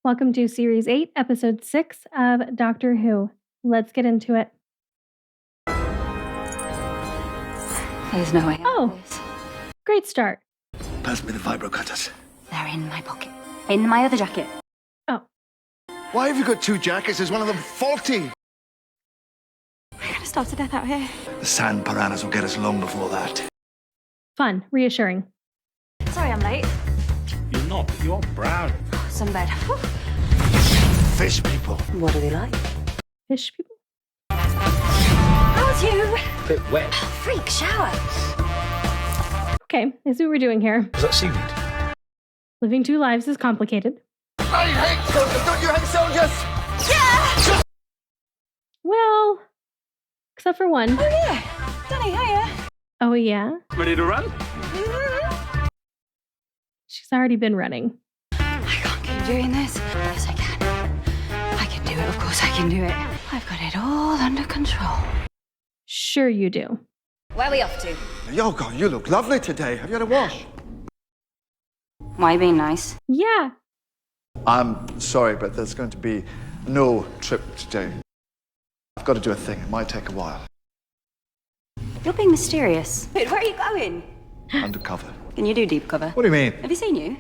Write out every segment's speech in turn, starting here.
Welcome to Series 8, Episode 6 of Doctor Who. Let's get into it. There's no way out of this. Great start. Pass me the vibro cutters. They're in my pocket. In my other jacket. Oh. Why have you got two jackets? Is one of them faulty? We're gonna starve to death out here. The sand piranhas will get us long before that. Fun. Reassuring. Sorry I'm late. You're not. You're brown. Sunbed. Fish people. What do they like? Fish people? How's you? Bit wet. Freak shower. Okay, I see what we're doing here. Is that seaweed? Living two lives is complicated. I hate soldiers. Don't you hate soldiers? Yeah! Well, except for one. Oh yeah. Danny, hiya. Oh, yeah? Ready to run? She's already been running. I can't keep doing this. Yes, I can. I can do it. Of course I can do it. I've got it all under control. Sure you do. Where are we off to? Yoko, you look lovely today. Have you had a wash? Why being nice? Yeah. I'm sorry, but there's going to be no trip today. I've got to do a thing. It might take a while. You're being mysterious. Wait, where are you going? Undercover. Can you do deep cover? What do you mean? Have you seen you?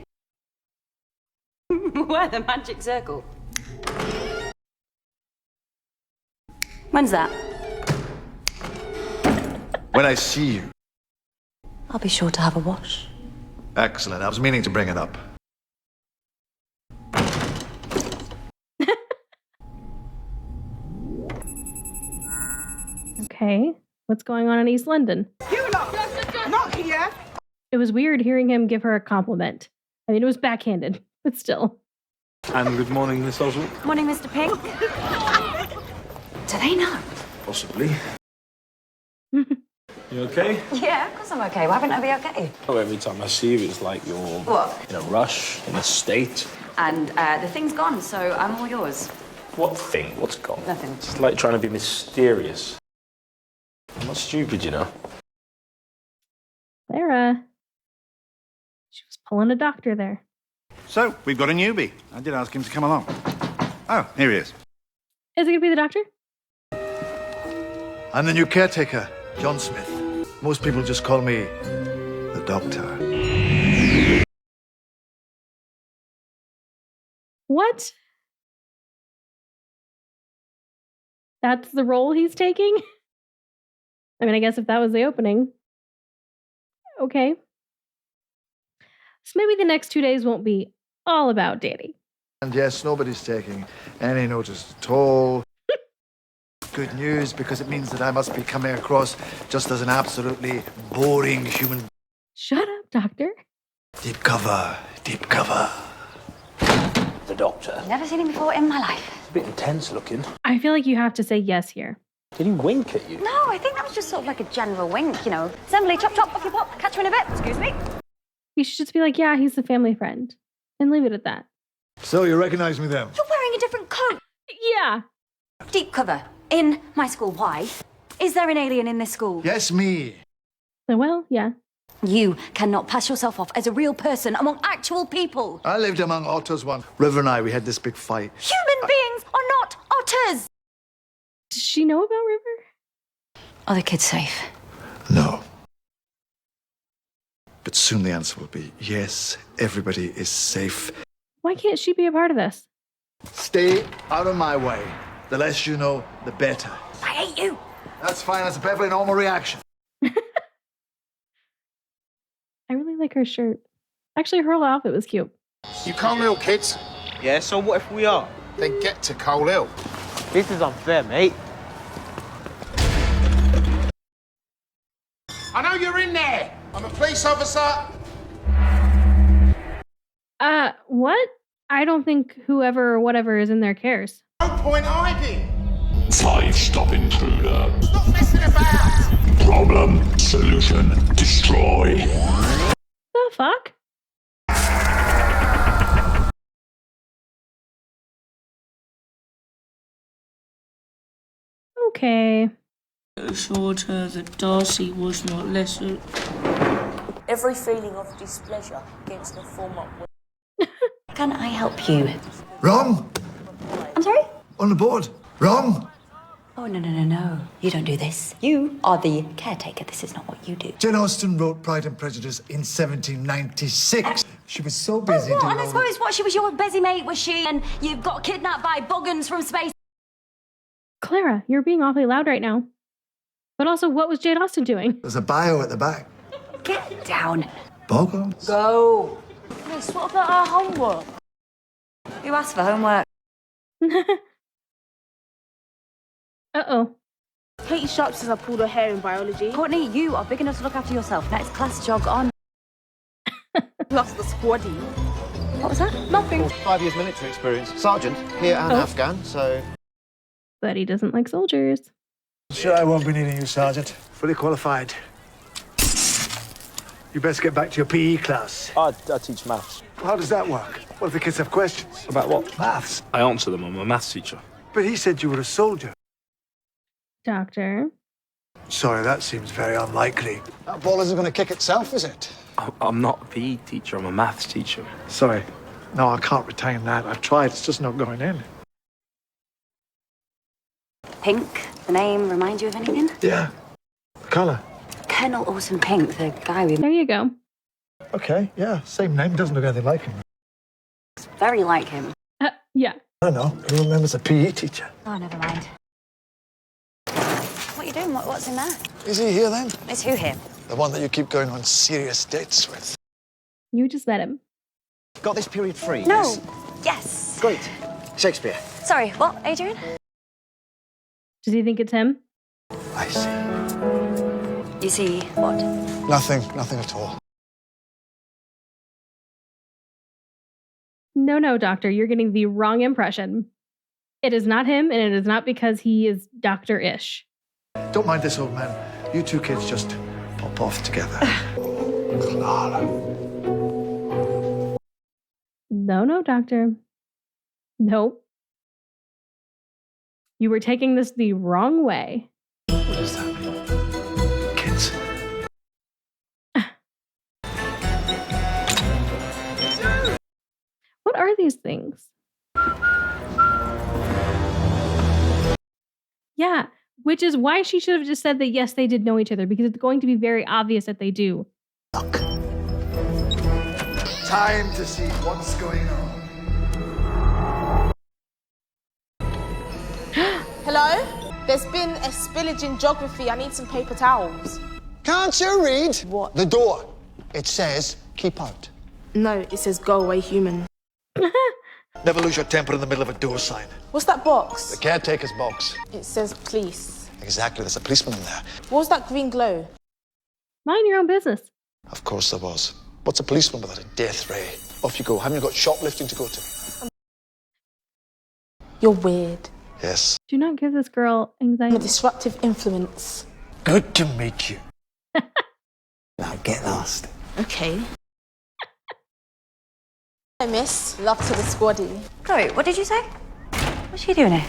Where the magic circle? When's that? When I see you. I'll be sure to have a wash. Excellent. I was meaning to bring it up. Okay. What's going on in East London? You lot, not here. It was weird hearing him give her a compliment. I mean, it was backhanded, but still. And good morning, Miss Oswald. Morning, Mr. Pink. Do they know? Possibly. You okay? Yeah, of course I'm okay. Why wouldn't I be okay? Oh, every time I see you, it's like you're What? in a rush, in a state. And the thing's gone, so I'm all yours. What thing? What's gone? Nothing. It's like trying to be mysterious. I'm not stupid, you know. Clara. She was pulling a doctor there. So, we've got a newbie. I did ask him to come along. Oh, here he is. Is it going to be the doctor? I'm the new caretaker, John Smith. Most people just call me the Doctor. What? That's the role he's taking? I mean, I guess if that was the opening. Okay. So maybe the next 2 days won't be all about Danny. And yes, nobody's taking any notice at all. Good news, because it means that I must be coming across just as an absolutely boring human. Shut up, Doctor. Deep cover, deep cover. The doctor. Never seen him before in my life. It's a bit intense looking. I feel like you have to say yes here. Did he wink at you? No, I think that was just sort of like a general wink, you know. Assembly, chop, chop, off you pop. Catch you in a bit. Excuse me. You should just be like, yeah, he's a family friend. And leave it at that. So you recognize me then? You're wearing a different coat. Yeah. Deep cover. In my school. Why? Is there an alien in this school? Yes, me. Well, yeah. You cannot pass yourself off as a real person among actual people. I lived among otters once. River and I, we had this big fight. Human beings are not otters. Does she know about River? Are the kids safe? No. But soon the answer will be yes, everybody is safe. Why can't she be a part of this? Stay out of my way. The less you know, the better. I hate you. That's fine. That's a perfectly normal reaction. I really like her shirt. Actually, her whole outfit was cute. You Coal Hill kids, Yeah, so what if we are? then get to Coal Hill. This is unfair, mate. I know you're in there. I'm a police officer. What? I don't think whoever or whatever is in there cares. No point hiding. 5-stop intruder. Stop messing about. Problem, solution, destroy. The fuck? Okay. Assured her that Darcy was not lesser. Every feeling of displeasure against the former. Can I help you? Wrong. I'm sorry? On the board. Wrong. Oh, no. You don't do this. You are the caretaker. This is not what you do. Jane Austen wrote Pride and Prejudice in 1796. She was so busy doing And I all suppose what, she was your busy mate, was she? And you got kidnapped by Boggans from space. Clara, you're being awfully loud right now. But also, what was Jane Austen doing? There's a bio at the back. Get down. Boggles. Go. Miss, what about our homework? You asked for homework. Uh-oh. Katie Sharp says I pulled her hair in biology. Courtney, you are big enough to look after yourself. Next class, jog on. Plus the squaddy. What was that? Nothing. 5 years military experience. Sergeant, here and Afghan, so... But he doesn't like soldiers. Sure, I won't be needing you, Sergeant. Fully qualified. You best get back to your PE class. I teach maths. How does that work? What if the kids have questions? About what? Maths. I answer them. I'm a maths teacher. But he said you were a soldier. Doctor. Sorry, that seems very unlikely. That ball isn't going to kick itself, is it? I'm not a PE teacher. I'm a maths teacher. Sorry. No, I can't retain that. I've tried. It's just not going in. Pink, the name reminds you of anything? Yeah. The colour. Colonel Orson Pink, the guy we... There you go. Okay, yeah. Same name. Doesn't look anything like him. Very like him. Yeah. I don't know. Who remembers a PE teacher? Oh, never mind. What are you doing? What's in there? Is he here then? It's who here? The one that you keep going on serious dates with. You just met him. Got this period free? No. Yes. Great. Shakespeare. Sorry, what, Adrian? Does he think it's him? I see. You see what? Nothing at all. No, Doctor. You're getting the wrong impression. It is not him, and it is not because he is Doctor-ish. Don't mind this old man. You two kids just pop off together. Clara. No, Doctor. Nope. You were taking this the wrong way. What does that mean? Kids. What are these things? Yeah, which is why she should have just said that, yes, they did know each other, because it's going to be very obvious that they do. Look. Time to see what's going on. Hello? There's been a spillage in geography. I need some paper towels. Can't you read? What? The door. It says, keep out. No, it says go away, human. Never lose your temper in the middle of a door sign. What's that box? The caretaker's box. It says police. Exactly, there's a policeman in there. What was that green glow? Mind your own business. Of course there was. What's a policeman without a death ray? Off you go. Haven't you got shoplifting to go to? You're weird. Yes. Do not give this girl I'm a anxiety. disruptive influence. Good to meet you. Now get lost. Okay. Hi, miss. Love to the squaddy. Chloe, what did you say? What's she doing here?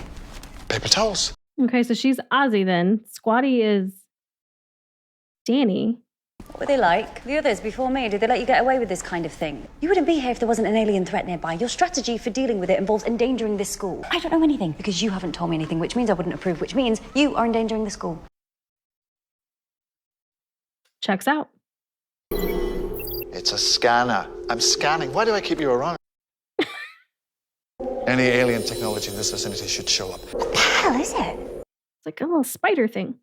Paper towels. Okay, so she's Ozzy then. Squatty is Danny. What were they like? The others before me, did they let you get away with this kind of thing? You wouldn't be here if there wasn't an alien threat nearby. Your strategy for dealing with it involves endangering this school. I don't know anything because you haven't told me anything, which means I wouldn't approve, which means you are endangering the school. Checks out. It's a scanner. I'm scanning. Why do I keep you around? Any alien technology in this vicinity should show up. What the hell is it? It's like a little spider thing.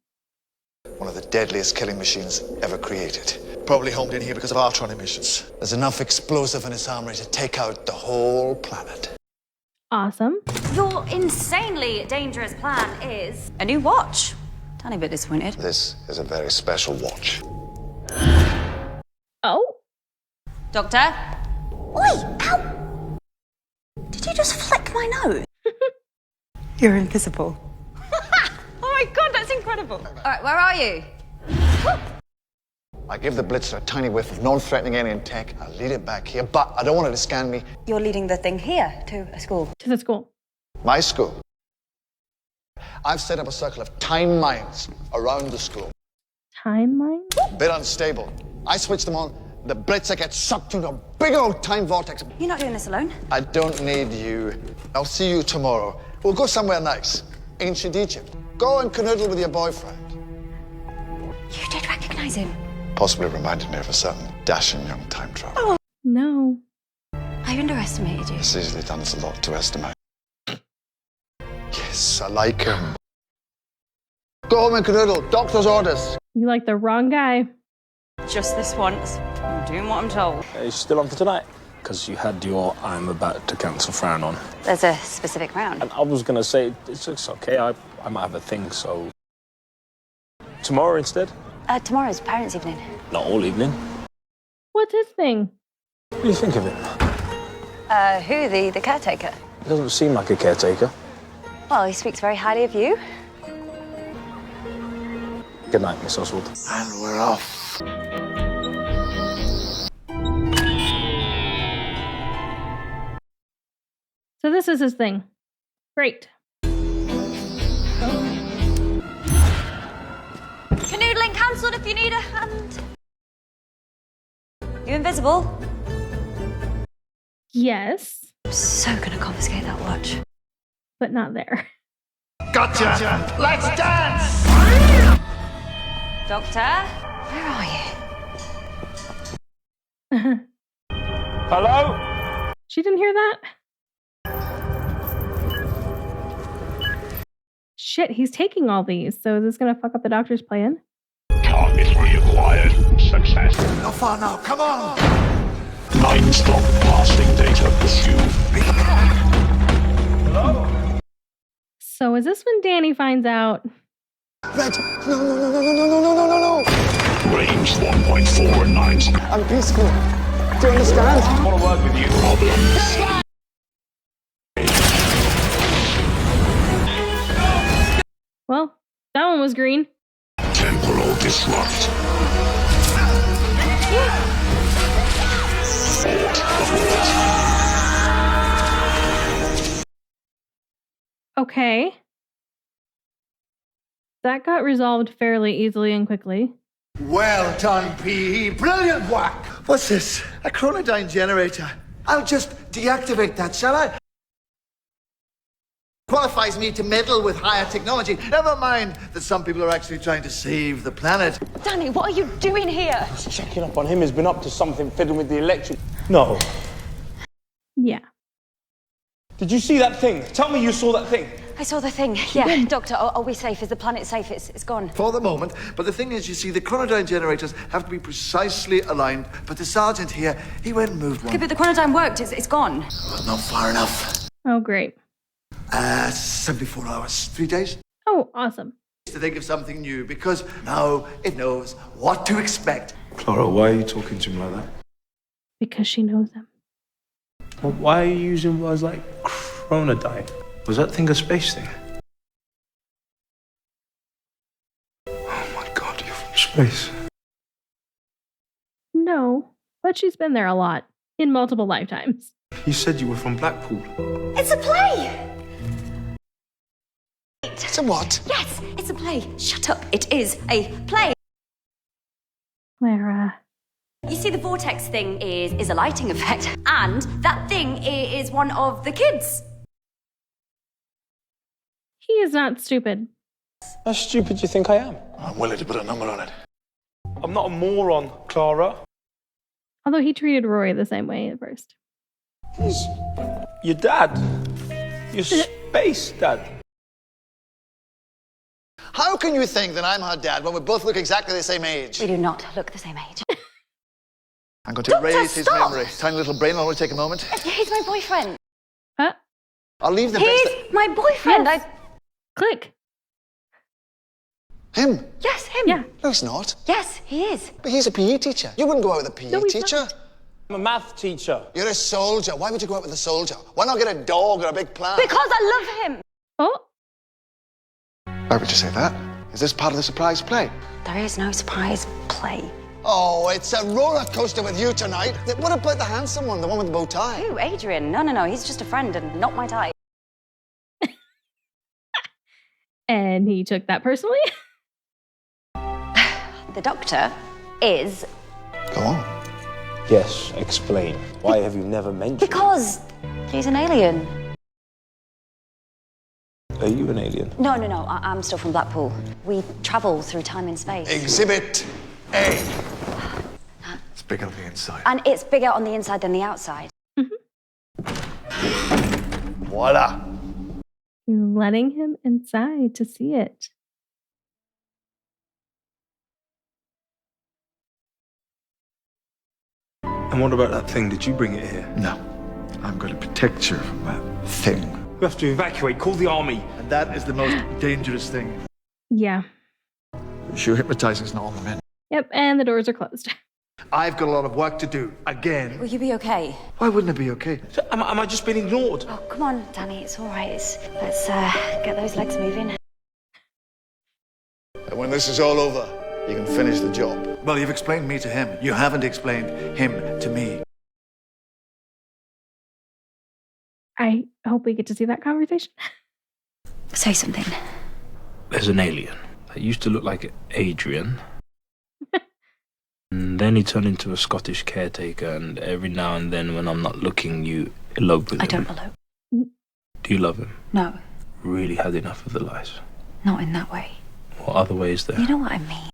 One of the deadliest killing machines ever created. Probably homed in here because of Artron emissions. There's enough explosive in its armory to take out the whole planet. Awesome. Your insanely dangerous plan is a new watch. Tiny bit disappointed. This is a very special watch. Oh? Doctor? Oi! Ow! Did you just flick my nose? You're invisible. Oh my god, that's incredible. All right, where are you? I give the Blitzer a tiny whiff of non-threatening alien tech. I lead it back here, but I don't want it to scan me. You're leading the thing here to a school. To the school. My school. I've set up a circle of time mines around the school. Time mine? Bit unstable. I switch them on, The Brits that get sucked into a big old time vortex. You're not doing this alone. I don't need you. I'll see you tomorrow. We'll go somewhere nice. Ancient Egypt. Go and canoodle with your boyfriend. You did recognize him. Possibly reminded me of a certain dashing young time traveler. Oh. No. I underestimated you. It's easily done. It's a lot to estimate. Yes, I like him. Go home and canoodle. Doctor's orders. You like the wrong guy. Just this once. I'm doing what I'm told. Are you still on for tonight? Because you had your I'm about to cancel frown on. There's a specific round. And I was going to say, it's okay, I might have a thing, so... Tomorrow instead? Tomorrow's parents' evening. Not all evening. What's his thing? What do you think of him? Who? The caretaker? He doesn't seem like a caretaker. Well, he speaks very highly of you. Good night, Miss Oswald. And we're off. So this is his thing. Great. Canoodling cancelled if you need a hand. You invisible? Yes, I'm so gonna confiscate that watch. but not there. Gotcha! Let's dance! Doctor, where are you? Hello? She didn't hear that? Shit, he's taking all these, so is this gonna fuck up the doctor's plan? Target reacquired. Success. Not far now, come on! 9 stop passing data pursued. Hello? So is this when Danny finds out? Red, no. Range 1.4 and 9. I'm peaceful. Do you understand? I want to work with you. Problems. Well, that one was green. Temporal disrupt. Okay. That got resolved fairly easily and quickly. Well done, PE. Brilliant whack. What's this? A chronodyne generator. I'll just deactivate that, shall I? Qualifies me to meddle with higher technology. Never mind that some people are actually trying to save the planet. Danny, what are you doing here? Just checking up on him. He's been up to something fiddling with the electric. No. Yeah. Did you see that thing? Tell me you saw that thing. I saw the thing. Yeah, Doctor, are we safe? Is the planet safe? It's gone. For the moment, but the thing is, you see, the chronodyne generators have to be precisely aligned. But the sergeant here, he went and moved one. Okay, but the chronodyne worked. It's gone. Well, not far enough. Oh, great. 74 hours, 3 days. Oh, awesome. To think of something new, because now it knows what to expect. Clara, why are you talking to him like that? Because she knows him. Well, why are you using words like chronodyne? Was that thing a space thing? Oh my god, you're from space. No, but she's been there a lot. In multiple lifetimes. You said you were from Blackpool. It's a play! It's a what? Yes, it's a play. Shut up. It is a play. Clara. You see, the vortex thing is a lighting effect, and that thing is one of the kids. He is not stupid. How stupid do you think I am? I'm willing to put a number on it. I'm not a moron, Clara. Although he treated Rory the same way at first. He's your dad. Your space dad. How can you think that I'm her dad when we both look exactly the same age? We do not look the same age. I'm going to Doctor, erase his stop! memory. Tiny little brain will only take a moment. He's my boyfriend. Huh? I'll leave the bits He's my boyfriend. Yes. Click. Him? Yes, him. Yeah. No, he's not. Yes, he is. But he's a PE teacher. You wouldn't go out with a PE No, he's teacher. not. I'm a math teacher. You're a soldier. Why would you go out with a soldier? Why not get a dog or a big plant? Because I love him. Oh, Why would you say that? Is this part of the surprise play? There is no surprise play. Oh, it's a roller coaster with you tonight. What about the handsome one, the one with the bow tie? Who, Adrian? No. He's just a friend and not my type. and he took that personally? The doctor is... Go on. Yes, explain. Why have you never mentioned Because he's an alien. Are you an alien? No, I'm still from Blackpool. We travel through time and space. Exhibit A. It's big on the inside. And it's bigger on the inside than the outside. Voila. You're letting him inside to see it. And what about that thing? Did you bring it here? No. I'm going to protect you from that thing. We have to evacuate. Call the army. And that is the most dangerous thing. Yeah. Sure, hypnotizing's not on the menu. Yep, and the doors are closed. I've got a lot of work to do. Again. Will you be okay? Why wouldn't it be okay? Am I just being ignored? Oh, come on, Danny, it's all right. Let's get those legs moving. And when this is all over, you can finish the job. Well, you've explained me to him. You haven't explained him to me. I hope we get to see that conversation. Say something. There's an alien that used to look like Adrian. And then he turned into a Scottish caretaker, and every now and then when I'm not looking, you elope with him. I don't elope. Do you love him? No, Really had enough of the lies? not in that way. What other ways there? You know what I mean?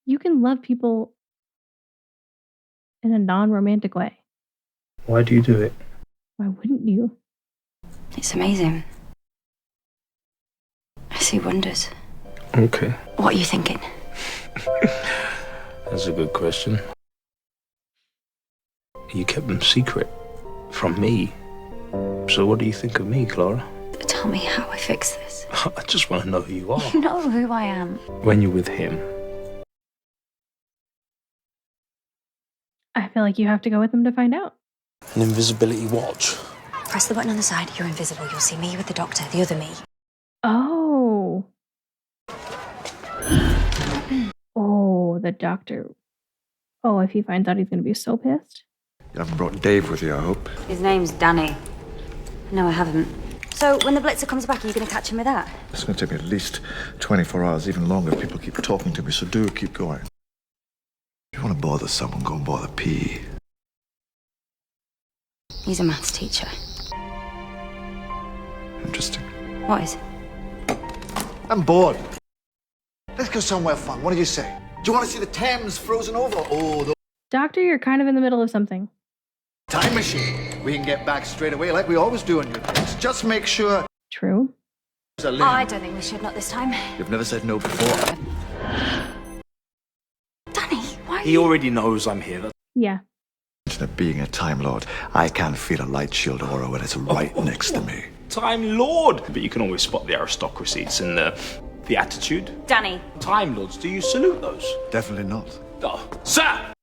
You can love people in a non-romantic way. Why do you do it? Why wouldn't you? It's amazing. I see wonders. Okay. What are you thinking? That's a good question. You kept them secret from me. So what do you think of me, Clara? Tell me how I fix this. I just want to know who you are. You know who I am. When you're with him. I feel like you have to go with him to find out. An invisibility watch. Press the button on the side, you're invisible. You'll see me with the doctor, the other me. Oh. Oh, the doctor. Oh, if he finds out, he's going to be so pissed. You haven't brought Dave with you, I hope. His name's Danny. No, I haven't. So, when the blitzer comes back, are you going to catch him with that? It's going to take me at least 24 hours, even longer, if people keep talking to me, so do keep going. If you want to bother someone, go and bother P. He's a maths teacher. Interesting. What is? I'm bored. Let's go somewhere fun. What do you say? Do you want to see the Thames frozen over? Oh, the Doctor, you're kind of in the middle of something. time machine. We can get back straight away like we always do on your things. Just make sure True. there's a Oh, limb. I don't think we should, not this time. You've never said no before. Danny, why are He you... already knows I'm here. Yeah. Of being a Time Lord, I can feel a light shield aura when it's right next to me. Time Lord! But you can always spot the aristocracy. It's in the attitude. Danny. Time Lords, do you salute those? Definitely not. Oh. Sir!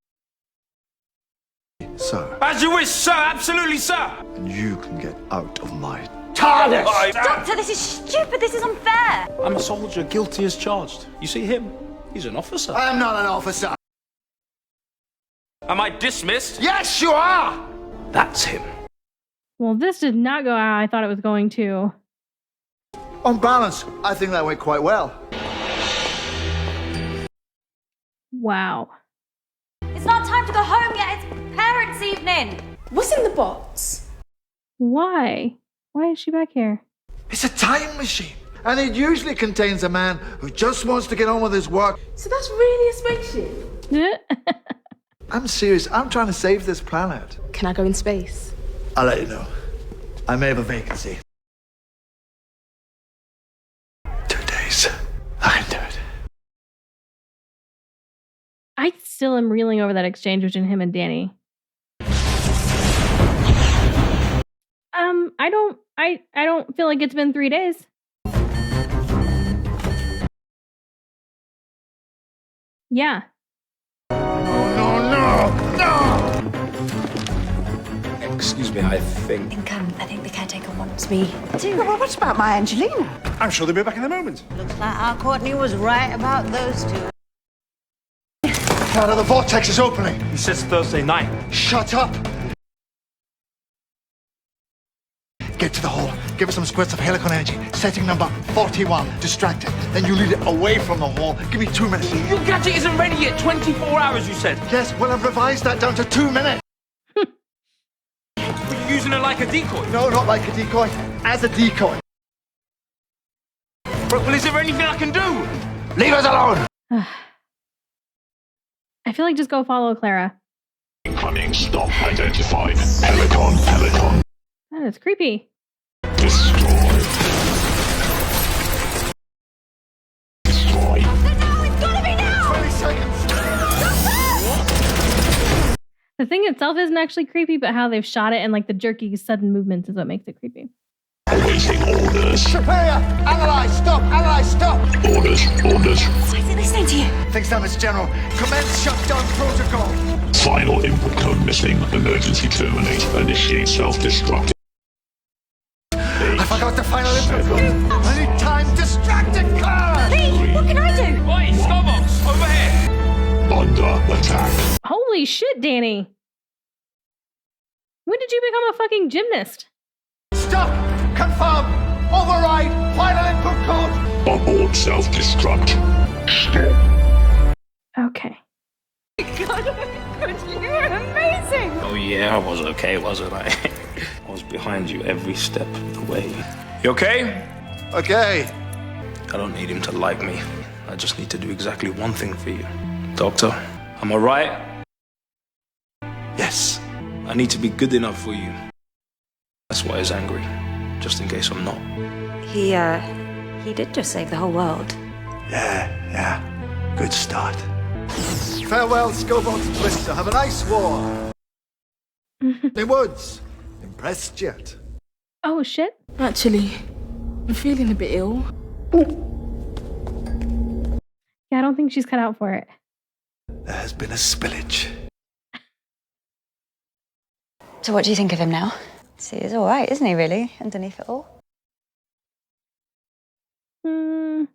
Sir, As you wish, sir! Absolutely, sir! and you can get out of my TARDIS! Doctor, this is stupid. This is unfair. I'm a soldier, guilty as charged. You see him? He's an officer. I am not an officer. Am I dismissed? Yes, you are! That's him. Well, this did not go how I thought it was going to. On balance, I think that went quite well. Wow. It's not time to go home yet. It's parents' evening. What's in the box? Why? Why is she back here? It's a time machine, and it usually contains a man who just wants to get on with his work. So that's really a spaceship. I'm serious. I'm trying to save this planet. Can I go in space? I'll let you know. I may have a vacancy. 2 days. I can do it. I still am reeling over that exchange between him and Danny. I don't feel like it's been 3 days. Yeah. Excuse me, I think... I think the caretaker wants me to... Well, what about my Angelina? I'm sure they'll be back in a moment. Looks like our Courtney was right about those two. Clara, the vortex is opening. He says Thursday night. Shut up. Get to the hall. Give it some squirts of helicon energy. Setting number 41. Distracted. Then you lead it away from the hall. Give me 2 minutes. Your gadget isn't ready yet. 24 hours, you said. Yes, well, I've revised that down to 2 minutes. Were you using it like a decoy? No, not like a decoy. As a decoy. Well, is there anything I can do? Leave us alone! I feel like just go follow Clara. Incoming stop identified. Helicon. That is creepy. Destroy. No, it's gotta be now! 20 seconds. The thing itself isn't actually creepy, but how they've shot it and like the jerky, sudden movements is what makes it creepy. Awaiting orders. Superior! Analyze! Stop! Analyze! Stop! Orders. Why is it listening to you? Things damage general. Commence shutdown protocol. Final input code missing. Emergency terminate. Initiate self-destruct. I forgot the final input code. I need time. Distracted, Clara! Lee, what can I do? Oi, Starbucks, over here. Under attack. Holy shit, Danny. When did you become a fucking gymnast? Stop! Confirm! Override! Final input code! Abort self-destruct. Stop. Okay. God, you were amazing! Oh yeah, I was okay, wasn't I? I was behind you every step of the way. You okay? Okay. I don't need him to like me. I just need to do exactly one thing for you. Doctor, am I right? Yes. I need to be good enough for you. That's why he's angry. Just in case I'm not. He did just save the whole world. Yeah. Good start. Farewell, Scobolt and Twister. Have a nice war. The woods. Impressed yet? Oh shit. Actually, I'm feeling a bit ill. Yeah, I don't think she's cut out for it. There has been a spillage. So what do you think of him now? See, he's all right, isn't he, really, underneath it all? I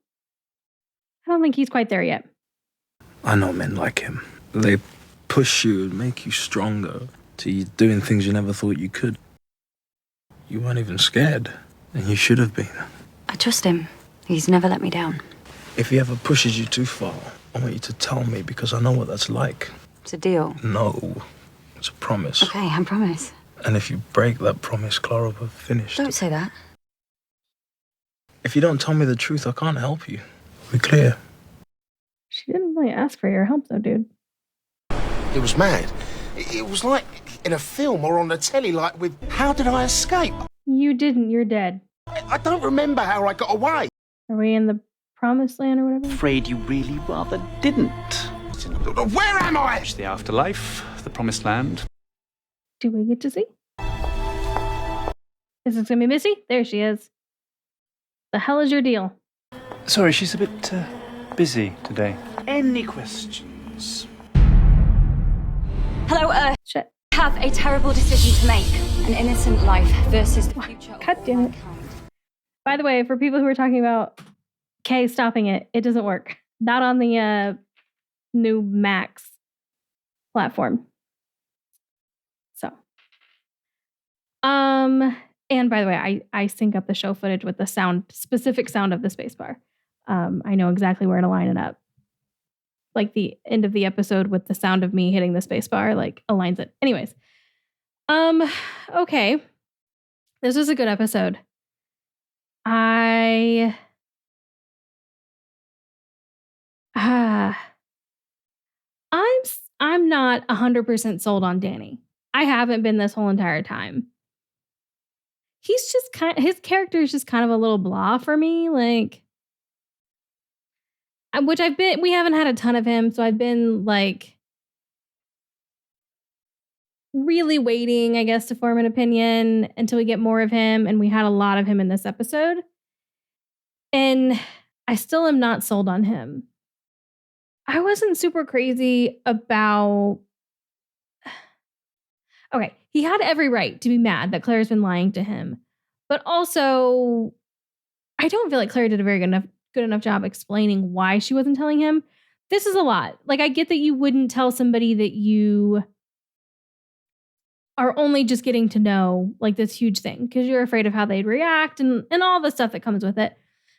don't think he's quite there yet. I know men like him. They push you and make you stronger to you doing things you never thought you could. You weren't even scared, and you should have been. I trust him. He's never let me down. If he ever pushes you too far, I want you to tell me because I know what that's like. It's a deal. No, it's a promise. Okay, I promise. And if you break that promise, Clara, we're finished. Don't say that. If you don't tell me the truth, I can't help you. We're clear. She didn't really ask for your help though, dude. It was mad. It was like in a film or on the telly, like with How Did I Escape? You didn't, you're dead. I don't remember how I got away. Are we in the promised land or whatever? Afraid you really rather didn't. Where am I? It's the afterlife, the promised land. Do we get to see? Is this gonna be Missy? There she is. The hell is your deal? Sorry, she's a bit busy today. Any questions? Hello, Shit. have a terrible decision to make. An innocent life versus the future. God damn it. By the way, for people who are talking about Kay stopping it, it doesn't work. Not on the new Max platform. So. And by the way, I sync up the show footage with the specific sound of the spacebar. I know exactly where to line it up. Like the end of the episode with the sound of me hitting the spacebar, like aligns it. Anyways. Okay. This was a good episode. I'm not 100% sold on Danny. I haven't been this whole entire time. He's just his character is just kind of a little blah for me, like, which we haven't had a ton of him, so I've been like really waiting, I guess, to form an opinion until we get more of him, and we had a lot of him in this episode. And I still am not sold on him. I wasn't super crazy about... Okay, he had every right to be mad that Claire's been lying to him. But also, I don't feel like Claire did a very good enough job explaining why she wasn't telling him. This is a lot. Like, I get that you wouldn't tell somebody that you are only just getting to know like this huge thing because you're afraid of how they'd react and all the stuff that comes with it.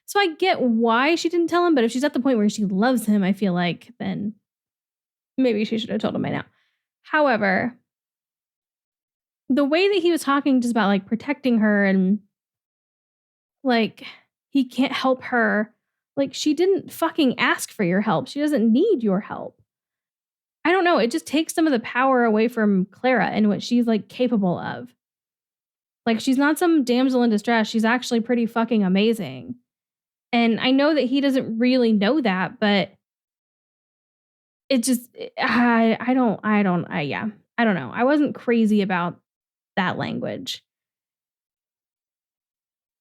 So I get why she didn't tell him, but if she's at the point where she loves him, I feel like then maybe she should have told him by now. However, the way that he was talking just about like protecting her and like he can't help her, like she didn't fucking ask for your help. She doesn't need your help. I don't know. It just takes some of the power away from Clara and what she's like capable of. Like she's not some damsel in distress. She's actually pretty fucking amazing. And I know that he doesn't really know that, but it just, I don't know. I wasn't crazy about that language.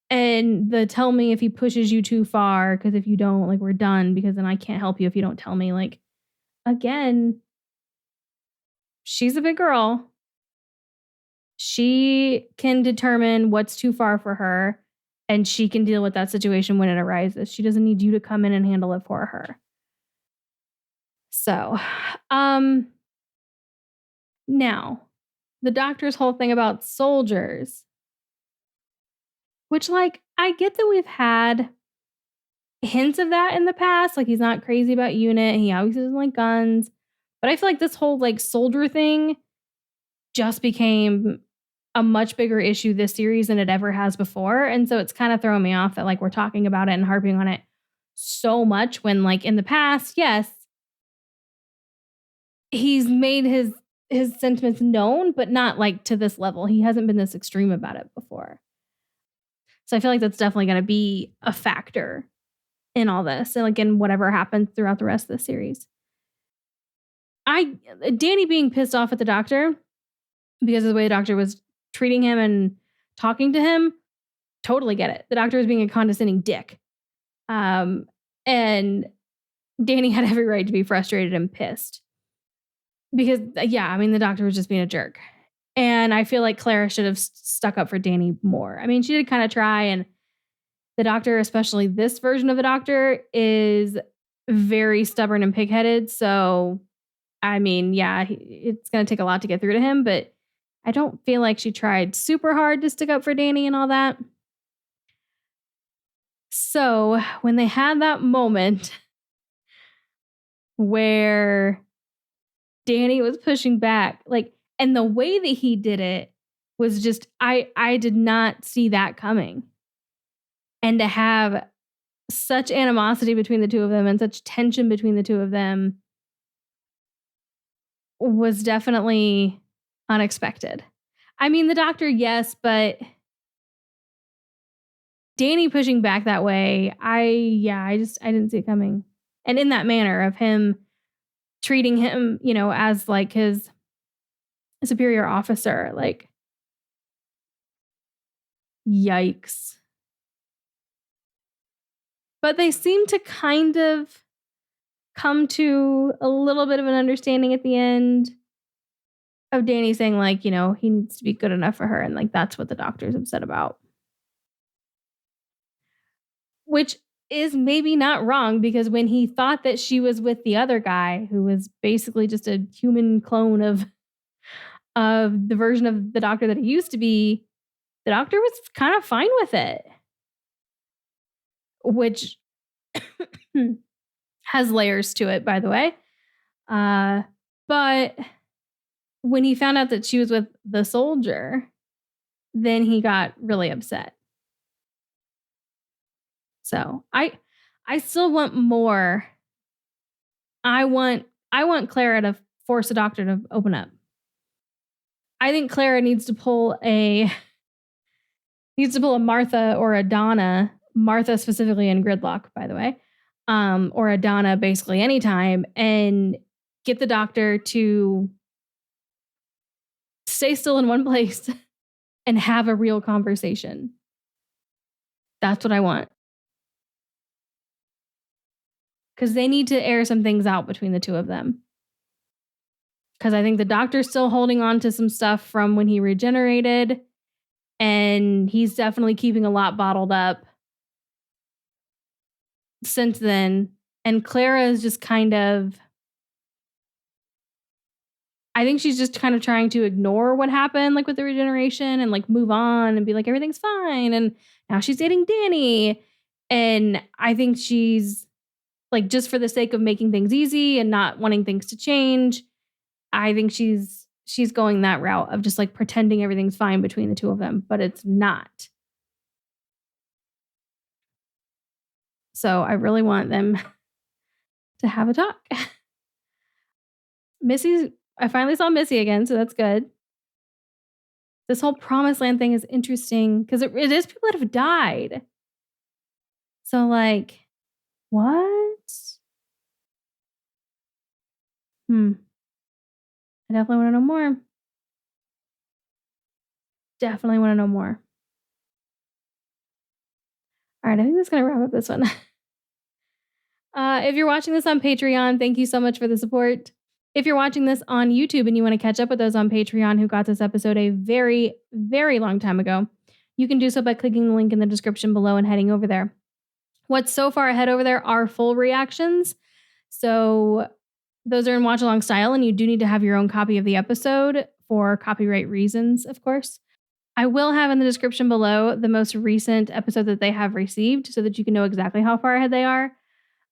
And the tell me if he pushes you too far, because if you don't, like, we're done, because then I can't help you if you don't tell me. Like, again, she's a big girl. She can determine what's too far for her, and she can deal with that situation when it arises. She doesn't need you to come in and handle it for her. So, now, the doctor's whole thing about soldiers, which, like, I get that we've had hints of that in the past. Like, he's not crazy about unit. He obviously doesn't like guns. But I feel like this whole, like, soldier thing just became a much bigger issue this series than it ever has before. And so it's kind of throwing me off that, like, we're talking about it and harping on it so much when, like, in the past, yes, he's made his sentiments known, but not, like, to this level. He hasn't been this extreme about it before. So I feel like that's definitely going to be a factor in all this and, like, in whatever happens throughout the rest of the series. Danny being pissed off at the doctor because of the way the doctor was treating him and talking to him, totally get it. The doctor was being a condescending dick. And Danny had every right to be frustrated and pissed. Because, yeah, I mean, the doctor was just being a jerk. And I feel like Clara should have stuck up for Danny more. I mean, she did kind of try, and the doctor, especially this version of the doctor, is very stubborn and pigheaded. So, I mean, yeah, it's going to take a lot to get through to him, but I don't feel like she tried super hard to stick up for Danny and all that. So, when they had that moment where Danny was pushing back, like, and the way that he did it was just, I did not see that coming. And to have such animosity between the two of them and such tension between the two of them was definitely unexpected. I mean, the doctor, yes, but Danny pushing back that way, I didn't see it coming. And in that manner of him treating him, you know, as like his superior officer, like, yikes. But they seem to kind of come to a little bit of an understanding at the end of Danny saying, like, you know, he needs to be good enough for her. And, like, that's what the doctor's upset about. Which is maybe not wrong, because when he thought that she was with the other guy, who was basically just a human clone of the version of the doctor that he used to be, the doctor was kind of fine with it. Which has layers to it, by the way. But when he found out that she was with the soldier, then he got really upset. So I still want more. I want Clara to force the doctor to open up. I think Clara needs to pull a Martha or a Donna. Martha specifically in Gridlock, by the way, or a Donna basically anytime, and get the doctor to stay still in one place and have a real conversation. That's what I want. Because they need to air some things out between the two of them. Because I think the doctor's still holding on to some stuff from when he regenerated, and he's definitely keeping a lot bottled up since then. And Clara is just kind of I think she's just kind of trying to ignore what happened, like with the regeneration, and like move on and be like, everything's fine. And now she's dating Danny. And I think she's like, just for the sake of making things easy and not wanting things to change, I think she's going that route of just like pretending everything's fine between the two of them, but it's not. So I really want them to have a talk. I finally saw Missy again, so that's good. This whole Promised Land thing is interesting because it is people that have died. So, like, what? I definitely want to know more. Definitely want to know more. All right, I think that's going to wrap up this one. If you're watching this on Patreon, thank you so much for the support. If you're watching this on YouTube and you want to catch up with those on Patreon who got this episode a very, very long time ago, you can do so by clicking the link in the description below and heading over there. What's so far ahead over there are full reactions. So those are in watch along style, and you do need to have your own copy of the episode for copyright reasons, of course. I will have in the description below the most recent episode that they have received so that you can know exactly how far ahead they are.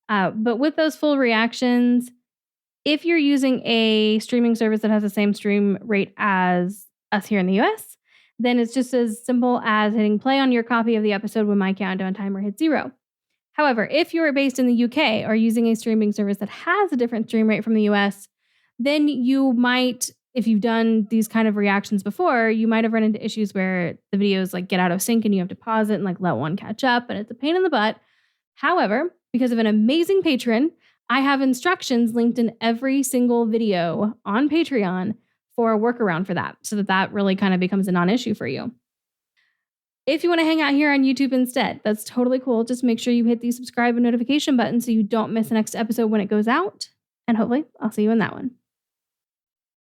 But with those full reactions, if you're using a streaming service that has the same stream rate as us here in the US, then it's just as simple as hitting play on your copy of the episode when my countdown timer hits 0. However, if you're based in the UK or using a streaming service that has a different stream rate from the US, then you might, if you've done these kind of reactions before, you might have run into issues where the videos like get out of sync and you have to pause it and like let one catch up, and it's a pain in the butt. However, because of an amazing patron, I have instructions linked in every single video on Patreon for a workaround for that, so that really kind of becomes a non-issue for you. If you want to hang out here on YouTube instead, that's totally cool. Just make sure you hit the subscribe and notification button so you don't miss the next episode when it goes out. And hopefully I'll see you in that one.